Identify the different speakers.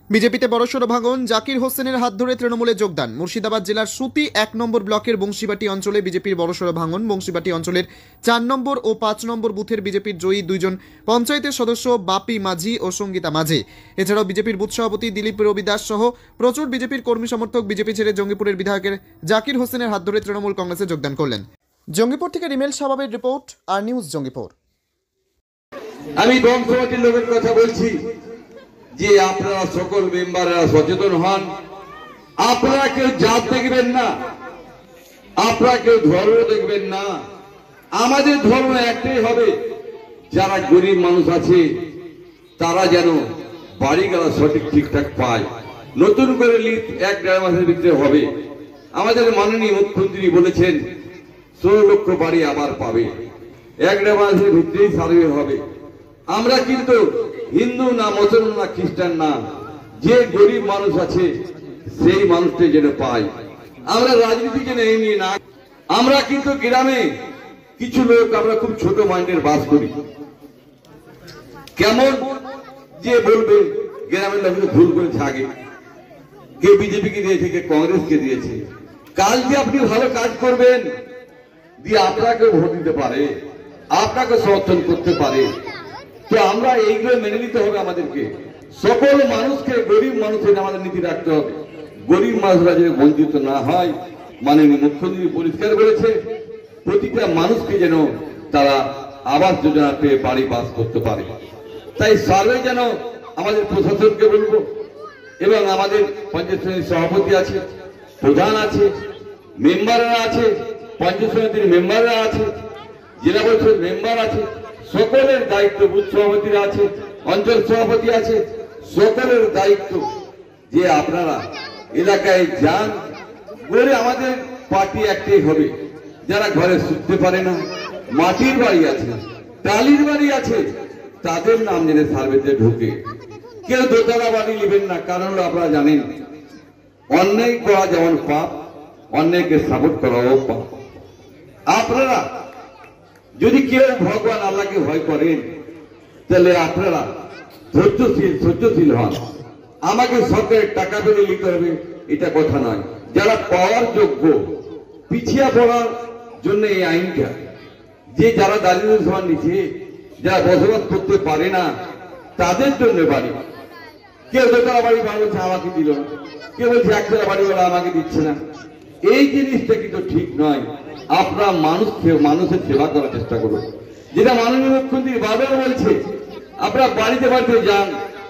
Speaker 1: বিজেপিতে বড়সড় ভাঙন, জাকির হোসেনের হাত ধরে তৃণমূলে যোগদান। মুর্শিদাবাদ জেলার সুতি 1 নম্বর ব্লকের বংশীবাটি অঞ্চলে বিজেপির বড়সড় ভাঙন। বংশীবাটি অঞ্চলের 4 নম্বর ও 5 নম্বর বুথের বিজেপির জয়ী 2 জন পঞ্চায়েতের সদস্য বাপি মাঝি ও সঙ্গীতা মাঝি। এছাড়াও বিজেপির বুথ সভাপতি দিলীপ রবি দাস সহ প্রচুর বিজেপির কর্মী সমর্থক বিজেপি ছেড়ে জঙ্গিপুরের বিধায়কের জাকির হোসেনের হাত ধরে তৃণমূল কংগ্রেসে যোগদান করলেন। জঙ্গিপুর থেকে রিমেল সাবাবের রিপোর্ট, আর নিউজ জঙ্গিপুর।
Speaker 2: আমি বংশবাটির লোকের কথা বলছি যে আপনারা সকল মেম্বাররা সচেতন হন। আপনারা কেউ জাত দেখবেন না, আপনারা কেউ ধর্ম দেখবেন না। আমাদের ধর্ম একটাই হবে, যারা গরিব মানুষ আছে তারা যেন বাড়িগুলো সঠিক ঠিকঠাক পায়। নতুন করে লিস্ট 1-1.5 মাসের ভিতরে হবে। আমাদের মাননীয় মুখ্যমন্ত্রী বলেছেন 16 লক্ষ বাড়ি আবার পাবে, 1-1.5 মাসের ভিতরেই সার্ভে হবে। আমরা কিন্তু হিন্দু না, মুসলমান না, খ্রিস্টান না, যে গরিব মানুষ আছে সেই মানুষটা যেন পায়। আমরা রাজনীতি যেন এই নিয়ে না। আমরা কিন্তু গ্রামে কিছু লোক আমরা খুব ছোট মাইন্ডের বাস করি। কেমন যে বলবে গ্রামের লোক ভুল করেছে, আগে কে বিজেপিকে দিয়েছে, কে কংগ্রেসকে দিয়েছে। কাল যে আপনি ভালো কাজ করবেন দিয়ে আপনাকে ভোট দিতে পারে, আপনাকে সমর্থন করতে পারে, তো আমরা এইগুলো মেনে নিতে হবে। আমাদেরকে সকল মানুষকে, গরিব মানুষের আমাদের নীতি রাখতে হবে। গরিব মানুষরা যেন বঞ্চিত না হয়। মাননীয় মুখ্যমন্ত্রী পরিষ্কার বলেছে প্রতিটা মানুষকে যেন তারা আবাস যোজনা পেয়ে বাড়ি বাস করতে পারে। তাই সার্ভে যেন আমাদের প্রশাসনকে বলবো, এবং আমাদের পঞ্চায়েত সমিতির সভাপতি আছে, প্রধান আছে, মেম্বাররা আছে, পঞ্চায়েত সমিতির মেম্বাররা আছে, জেলা পরিষদ মেম্বার আছে, সকলের দায়িত্ব, বুথ সভাপতিরা আছে, অঞ্চল সভাপতি আছে, সকলের দায়িত্ব যে আপনারা এলাকায় যান। বলে আমাদের পার্টি একটাই হবে, যারা ঘরে শুতে পারে না, মাটির বাড়ি আছে, টালির বাড়ি আছে, তাদের নাম জেনে সার্ভেতে ঢুকে। কেউ দোতলা বাড়ি নেবেন না, কারণ আপনারা জানেন অন্যায় করা যেমন পাপ, অন্যায়কে সাপোর্ট করাও পাপ। আপনারা যদি কেউ ভগবান আল্লাহকে ভয় করেন তাহলে আপনারা ধৈর্যশীল হন। আমাকে সরকারের টাকা পেলে নিতে হবে এটা কথা নয়। যারা পাওয়ার যোগ্য, পিছিয়ে পড়ার জন্য এই আইনটা, যে যারা দারিদ্র সীমার নিচে, যারা বসবাস করতে পারে না, তাদের জন্য বাড়ি। কেউ দোতলা বাড়ি বানাচ্ছে আমাকে দিল না, কেউ বলছে একতলা বাড়িওয়ালা আমাকে দিচ্ছে না। এই জিনিসটা কিন্তু ঠিক নয়। আপনারা মানুষের সেবা করার চেষ্টা করুন, যেটা মাননীয় মুখ্যমন্ত্রী বারবার বলছে। আপনারা বাড়িতে বাড়িতে যান,